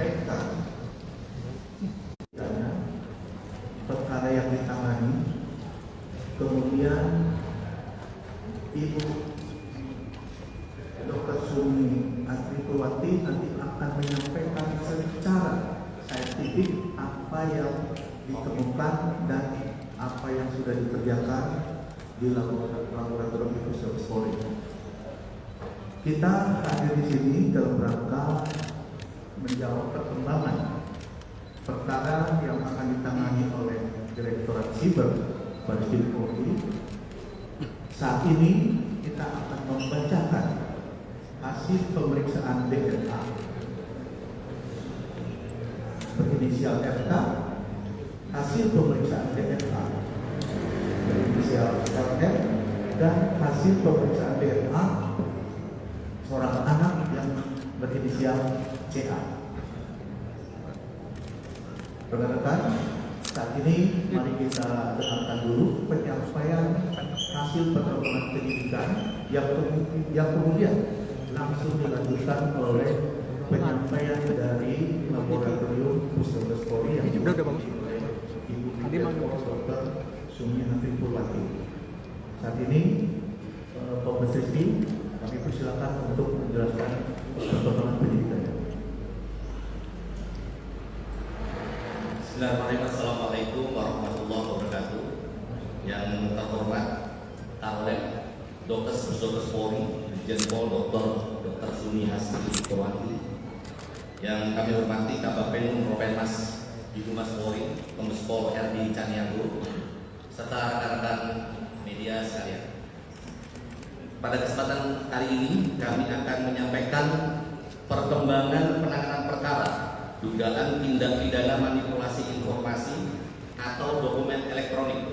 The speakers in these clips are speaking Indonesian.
menyampaikan perkara yang ditangani, kemudian Ibu Dr. Sumi Astripuwati nanti akan menyampaikan secara saintifik apa yang ditemukan dan apa yang sudah dikerjakan di laboratorium Puskesmas Polri. Kita hadir di sini dalam rangka menjawab perkembangan perkara yang akan ditangani oleh Direktorat Siber Bareskrim Polri. Saat ini kita akan membacakan hasil pemeriksaan DNA berinisial RK, hasil pemeriksaan DNA berinisial RF, dan hasil pemeriksaan DNA seorang anak yang berinisial CA. Rekan-rekan, saat ini mari kita dengarkan dulu penyampaian hasil pengembangan penyidikan yang kemudian langsung dilanjutkan oleh penyampaian dari laboratorium Puskesmas Polri yang udah bagus. Ibu Dr. Sumi Astripuwati. Saat ini Pak Sri, kami persilakan untuk menjelaskan perkembangan penyidikan. Bismillahirrahmanirrahim. Assalamualaikum warahmatullahi wabarakatuh. Yang terhormat Kapolres Dr. Puskesmas Polri, Brigjen Pol Dr. Sumi Astripuwati. Yang kami hormati Kabagpen Propelmas di Humas Polri, Kombes Pol RD Caniago, serta rekan-rekan media sekalian. Pada kesempatan kali ini kami akan menyampaikan perkembangan penanganan perkara dugaan tindak pidana manipulasi informasi atau dokumen elektronik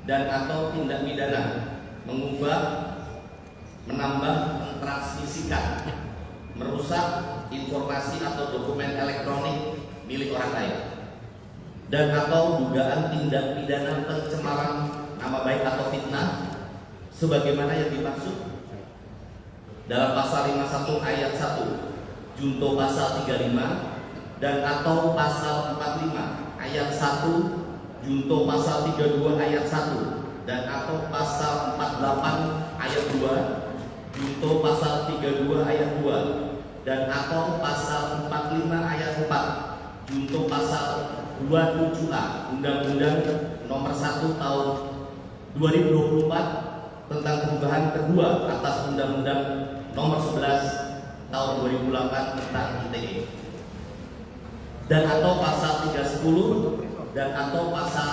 dan atau tindak pidana mengubah, menambah, mentransmisikan, merusak informasi atau dokumen elektronik milik orang lain, dan atau dugaan tindak pidana pencemaran nama baik atau fitnah sebagaimana yang dimaksud dalam pasal 51 ayat 1 junto pasal 35 dan atau pasal 45 ayat 1 junto pasal 32 ayat 1 dan atau pasal 48 ayat 2 junto pasal 32 ayat 2 dan atau pasal 45 ayat 4 junto pasal 27A Undang-Undang Nomor 1 Tahun 2024 tentang perubahan kedua atas Undang-Undang Nomor 11 Tahun 2008 tentang ITE, dan atau pasal 310 dan atau pasal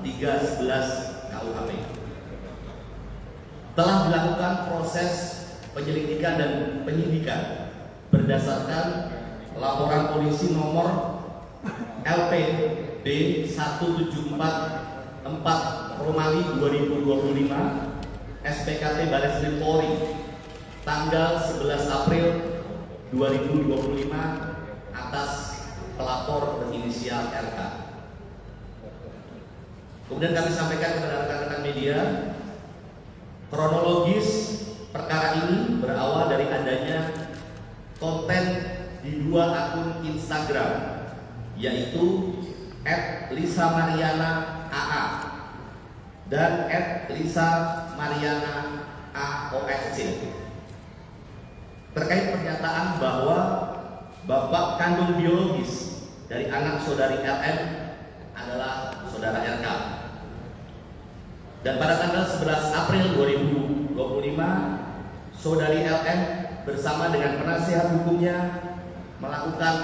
311 KUHP. Telah dilakukan proses penyelidikan dan penyidikan berdasarkan laporan polisi nomor LPB 1744 Romali 2025 SPKT Bareskrim Polri tanggal 11 April 2025 atas pelapor berinisial RK. Kemudian kami sampaikan kepada rekan-rekan media, kronologis perkara ini berawal dari adanya konten di dua akun Instagram, yaitu @LisaMarianaAA dan @LisaMarianaAOSC, terkait pernyataan bahwa bapak kandung biologis dari anak saudari LM adalah saudara RK. Dan pada tanggal 11 April 2025, saudari LM bersama dengan penasihat hukumnya melakukan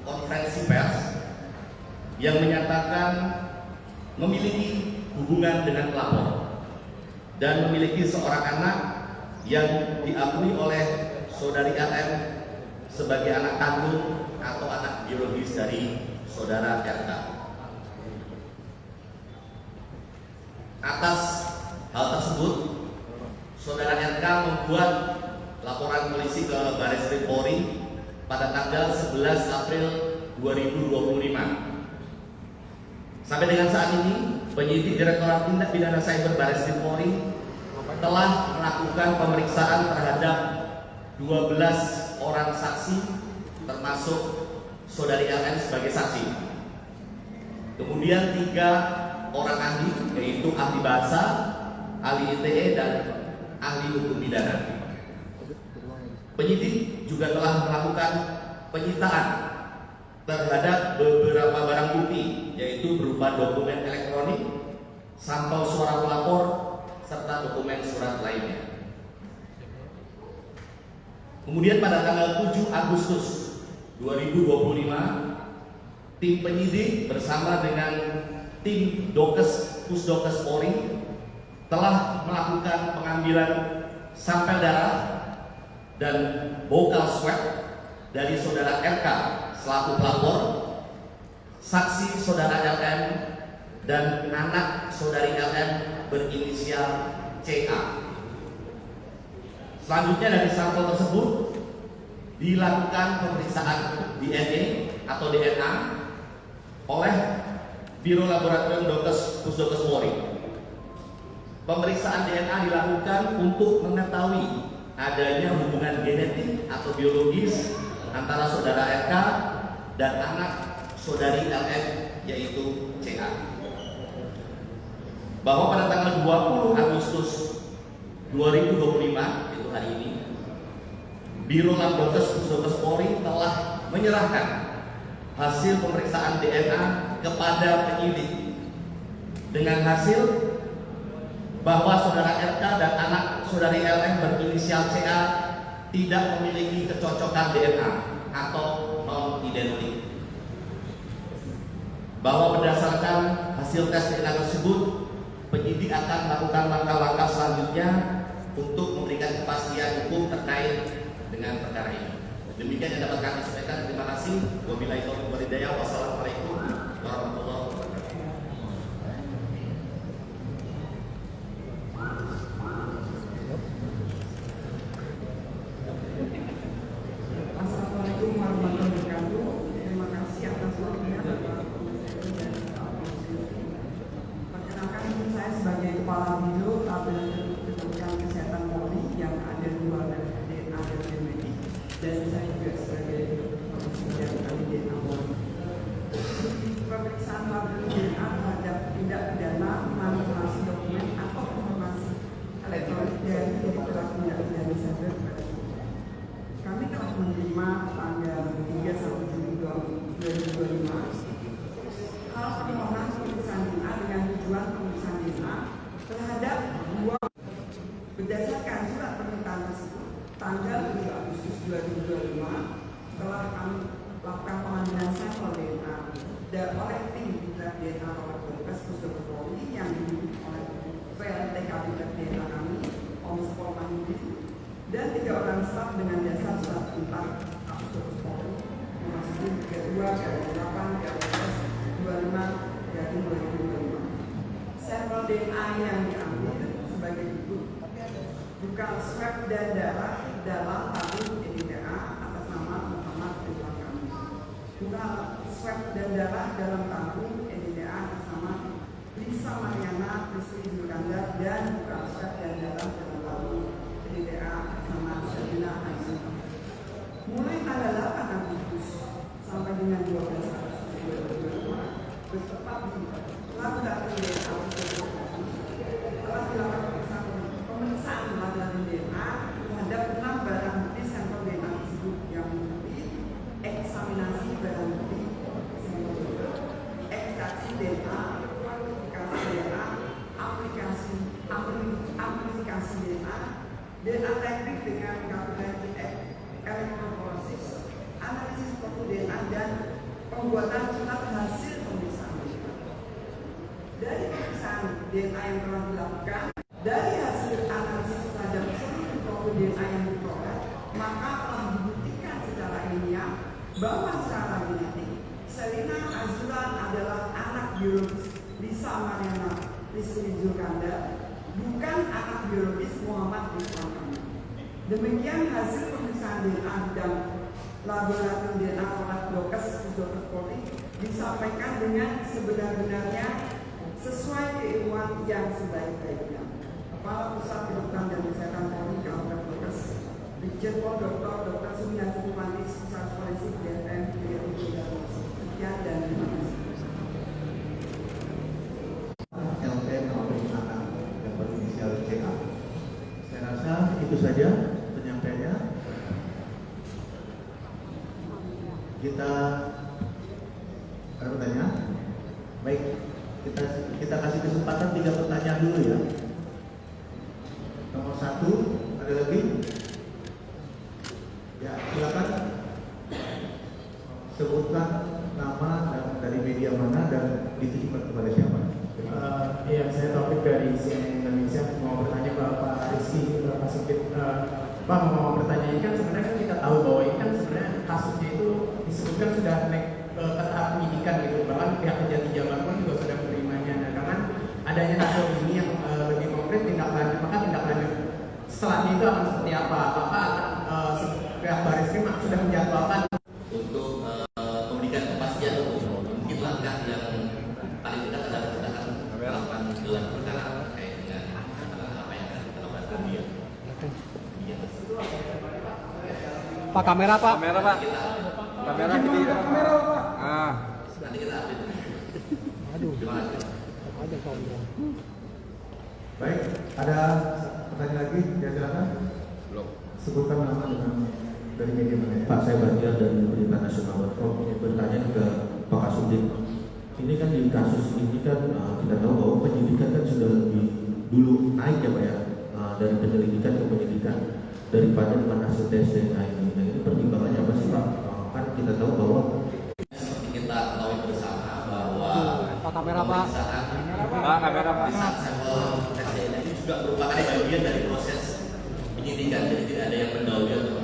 konferensi pers yang menyatakan memiliki hubungan dengan pelapor dan memiliki seorang anak yang diakui oleh saudari LM sebagai anak kandung atau anak biologis dari saudara RK. Atas hal tersebut, saudara RK membuat laporan polisi ke Bareskrim Polri pada tanggal 11 April 2025. Sampai dengan saat ini, penyidik Direktorat Tindak Pidana Cyber Bareskrim Polri telah melakukan pemeriksaan terhadap 12 orang saksi, termasuk saudari LN sebagai saksi. Kemudian 3 orang ahli, yaitu ahli bahasa, ahli ITE, dan ahli hukum pidana. Penyidik juga telah melakukan penyitaan terhadap beberapa barang bukti, yaitu berupa dokumen elektronik, sampel suara pelapor, serta dokumen surat lainnya. Kemudian pada tanggal 7 Agustus 2025, tim penyidik bersama dengan tim Pusdokes Polri telah melakukan pengambilan sampel darah dan vocal swab dari saudara RK selaku pelapor, saksi saudara LN, dan anak saudari LN berinisial CA. Selanjutnya dari sampel tersebut dilakukan pemeriksaan DNA atau DNA oleh Biro Laboratorium Pusdokes Polri. Pemeriksaan DNA dilakukan untuk mengetahui adanya hubungan genetik atau biologis antara saudara RK dan anak saudari LN, yaitu CA. Bahwa pada tanggal 20 Agustus 2025, itu hari ini, Biro Laboratorium Pusdokes Polri telah menyerahkan hasil pemeriksaan DNA kepada penyidik dengan hasil bahwa saudara RK dan anak saudari LN berinisial CA tidak memiliki kecocokan DNA atau non identik. Bahwa berdasarkan hasil tes DNA tersebut, penyidik akan melakukan langkah-langkah selanjutnya untuk memberikan kepastian hukum terkait dengan perkara ini. Demikian yang dapat kami sampaikan. Terima kasih. Wabillahi taufiq wal hidayah. Wassalamualaikum warahmatullahi wabarakatuh. Assalamualaikum warahmatullahi wabarakatuh. Terima kasih atas waktunya Bapak. Perkenalkan, saya sebagai Kepala Biro Kementerian Kesehatan Polri yang ada 2 dari DNA dan genetik, dan saya juga sebagai Komisioner ahli DNA Polri. Pemeriksaan laboratorium DNA terhadap tindak pidana manipulasi dokumen atau informasi elektronik dari Direktorat Tindak Pidana Cyber. Kami telah menerima tanggal 31 Juli 2025 hal permohonan pemeriksaan DNA dengan tujuan pemeriksaan DNA terhadap 2 berdasarkan surat permintaan tersebut tanggal 7 Agustus 2025 telah kami lakukan pengambilan sampel DNA dan oleh tim DNA Polres Pusdokes Polri yang dipimpin oleh PLTKP DNA kami, Komis Pol Mahmudin, dan 3 orang staf dengan dasar surat perintah Pusdokes Polri nomor 32/8/25/2025. Sampel DNA yang diambil sebagai berikut: bukan swab dan darah dalam tabung DNA atas nama Muhammad Ridwan Kamil. Bukan swab dan darah dalam tabung DNA atas nama Lisa Mariana Rizky Zulkandar, dan bukan swab dan darah dalam tabung DNA atas nama Sabina Aisyah. Mulai tanggal 8 Agustus sampai dengan 12 Agustus 2025 bertempat di laboratorium DNA telah dilakukan pemeriksaan laboratorium DNA terhadap 6 barang bukti sampel DNA tersebut yang meliputi eksaminasi barang bukti sampel tersebut, ekstraksi DNA, kuantifikasi DNA, amplifikasi DNA teknik dengan kalkulasi elektroforesis, analisis profil DNA, dan pembuatan surat hasil pemeriksaan DNA. Dari pemeriksaan DNA yang telah dilakukan, dari hasil analisis terhadap seluruh profil DNA yang diperoleh, maka telah dibuktikan secara ilmiah bahwa secara genetik Selina Azulan adalah anak biologis Lisa Mariana Rizky Zulkandar, bukan anak biologis Muhammad Ridwan Kamil. Demikian hasil pemeriksaan DNA bidang laboratorium DNA Polres Pusdokes Polri disampaikan dengan sebenar-benarnya sesuai keilmuan yang sebaik-baiknya. Kepala Pusat Kedokteran dan Kesehatan Polri Kabupaten Brebes, Brigjen Pol Dr. Sumi Hasti Spesialis Forensik DFM, Kita ada pertanyaan? Baik, kita kasih kesempatan 3 pertanyaan dulu ya. Nomor 1, ada lagi? Ya, silakan. Sebutkan nama dan dari media mana dan ditujukan kepada siapa. Iya, saya Taufik dari CNN Indonesia. Mau bertanya ke Pak Rizky, Pak Sukit. Pak, mau bertanya, ini kan sebenarnya kan kita tahu bahwa ini kan sebenarnya kasusnya itu disebutkan sudah naik ke tahap penyidikan gitu. Bahkan pihak Kejati Jabar pun juga sudah menerimanya. Nah, dengan adanya kasus ini yang lebih konkret tindak lanjut, maka tindak lanjut setelahnya itu akan seperti apa? Apakah pihak Barreskrim sudah menjadwalkan untuk memberikan kepastian hukum, mungkin langkah yang paling dekat adalah kita akan melakukan gelar perkara terkait dengan apa yang akan kita lakukan dia. Pak, kamera Pak. Kamera Pak. Kamera gini. Kamera Pak. Nanti kita update. Aduh. Terima kasih. Ada kamera. Baik, ada pertanyaan lagi? Ya silakan. Belum. Sebutkan nama dengan dari media mana. Pak, saya Bagian dari Berita Nasional.com ingin bertanya ke Pak Kasudin. Ini kan di kasus ini kan kita tahu bahwa penyidikan kan sudah lebih dulu naik ya Pak ya, dari penyelidikan ke penyidikan daripada dengan hasil tes DNA ini. Nah ini pertimbangannya apa sih Pak? Kan kita tahu bahwa Seperti kita ketahui bersama bahwa Pak, kamera Pak. Pak, kamera Pak. pemeriksaan sampel tes DNA ini juga merupakan bagian dari proses penyidikan, jadi tidak ada yang mendahului atau